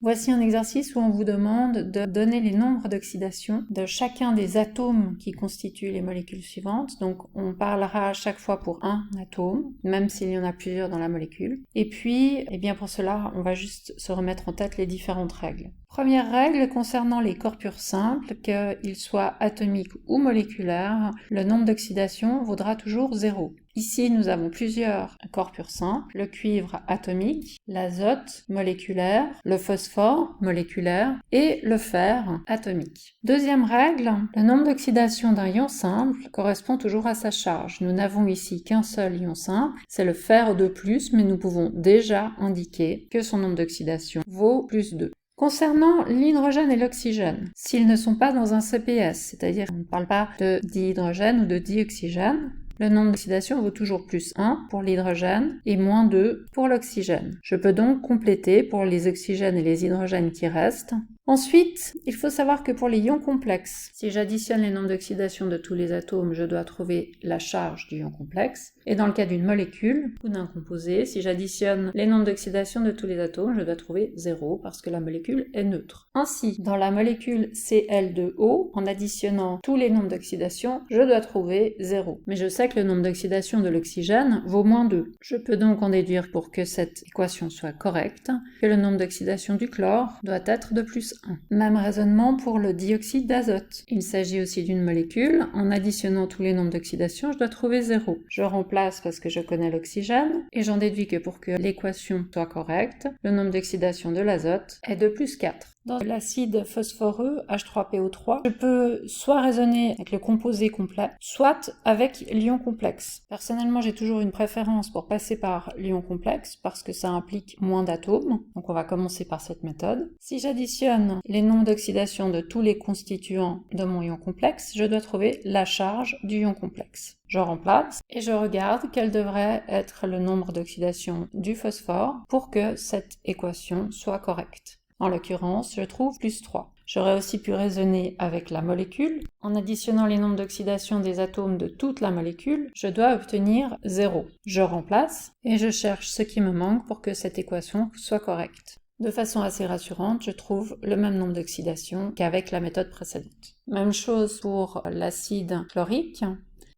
Voici un exercice où on vous demande de donner les nombres d'oxydation de chacun des atomes qui constituent les molécules suivantes. Donc on parlera à chaque fois pour un atome, même s'il y en a plusieurs dans la molécule. Et puis, pour cela, on va juste se remettre en tête les différentes règles. Première règle concernant les corps purs simples, qu'ils soient atomiques ou moléculaires, le nombre d'oxydation vaudra toujours 0. Ici, nous avons plusieurs corps purs simples, le cuivre atomique, l'azote moléculaire, le phosphore moléculaire et le fer atomique. Deuxième règle, le nombre d'oxydation d'un ion simple correspond toujours à sa charge. Nous n'avons ici qu'un seul ion simple, c'est le fer 2+, mais nous pouvons déjà indiquer que son nombre d'oxydation vaut plus 2. Concernant l'hydrogène et l'oxygène, s'ils ne sont pas dans un CPS, c'est-à-dire qu'on ne parle pas de dihydrogène ou de dioxygène, le nombre d'oxydation vaut toujours plus 1 pour l'hydrogène et moins 2 pour l'oxygène. Je peux donc compléter pour les oxygènes et les hydrogènes qui restent. Ensuite, il faut savoir que pour les ions complexes, si j'additionne les nombres d'oxydation de tous les atomes, je dois trouver la charge du ion complexe. Et dans le cas d'une molécule ou d'un composé, si j'additionne les nombres d'oxydation de tous les atomes, je dois trouver 0 parce que la molécule est neutre. Ainsi, dans la molécule Cl2O, en additionnant tous les nombres d'oxydation, je dois trouver 0. Mais je sais que le nombre d'oxydation de l'oxygène vaut moins 2. Je peux donc en déduire, pour que cette équation soit correcte, que le nombre d'oxydation du chlore doit être de plus 1. Même raisonnement pour le dioxyde d'azote. Il s'agit aussi d'une molécule. En additionnant tous les nombres d'oxydation, je dois trouver 0. Je remplace parce que je connais l'oxygène et j'en déduis que pour que l'équation soit correcte, le nombre d'oxydation de l'azote est de plus 4. Dans l'acide phosphoreux, H3PO3, je peux soit raisonner avec le composé complet, soit avec l'ion complexe. Personnellement, j'ai toujours une préférence pour passer par l'ion complexe parce que ça implique moins d'atomes. Donc on va commencer par cette méthode. Si j'additionne les nombres d'oxydation de tous les constituants de mon ion complexe, je dois trouver la charge du ion complexe. Je remplace et je regarde quel devrait être le nombre d'oxydation du phosphore pour que cette équation soit correcte. En l'occurrence, je trouve plus 3. J'aurais aussi pu raisonner avec la molécule. En additionnant les nombres d'oxydation des atomes de toute la molécule, je dois obtenir 0. Je remplace et je cherche ce qui me manque pour que cette équation soit correcte. De façon assez rassurante, je trouve le même nombre d'oxydation qu'avec la méthode précédente. Même chose pour l'acide chlorique.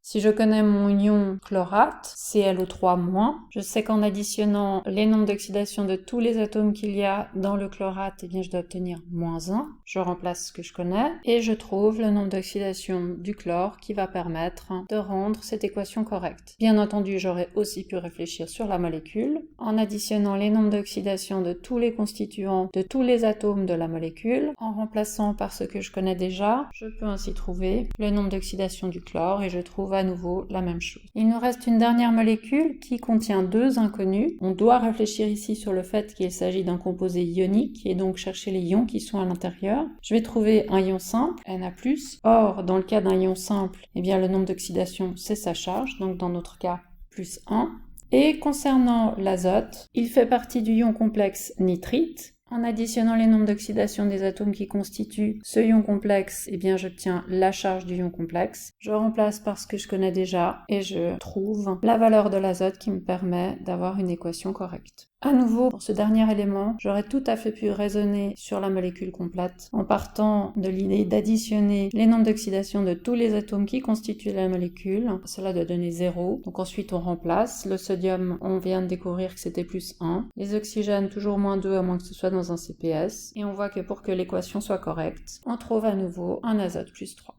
Si je connais mon ion chlorate, ClO3-, je sais qu'en additionnant les nombres d'oxydation de tous les atomes qu'il y a dans le chlorate, je dois obtenir -1. Je remplace ce que je connais et je trouve le nombre d'oxydation du chlore qui va permettre de rendre cette équation correcte. Bien entendu, j'aurais aussi pu réfléchir sur la molécule. En additionnant les nombres d'oxydation de tous les constituants de tous les atomes de la molécule, en remplaçant par ce que je connais déjà, je peux ainsi trouver le nombre d'oxydation du chlore et je trouve à nouveau la même chose. Il nous reste une dernière molécule qui contient 2 inconnus. On doit réfléchir ici sur le fait qu'il s'agit d'un composé ionique et donc chercher les ions qui sont à l'intérieur. Je vais trouver un ion simple, Na+. Or, dans le cas d'un ion simple, le nombre d'oxydation, c'est sa charge, donc dans notre cas, plus 1. Et concernant l'azote, il fait partie du ion complexe nitrite. En additionnant les nombres d'oxydation des atomes qui constituent ce ion complexe, j'obtiens la charge du ion complexe. Je remplace par ce que je connais déjà et je trouve la valeur de l'azote qui me permet d'avoir une équation correcte. À nouveau, pour ce dernier élément, j'aurais tout à fait pu raisonner sur la molécule complète en partant de l'idée d'additionner les nombres d'oxydation de tous les atomes qui constituent la molécule. Cela doit donner 0. Donc ensuite, on remplace. Le sodium, on vient de découvrir que c'était plus 1. Les oxygènes, toujours -2 à moins que ce soit dans un CPS. Et on voit que pour que l'équation soit correcte, on trouve à nouveau un azote plus 3.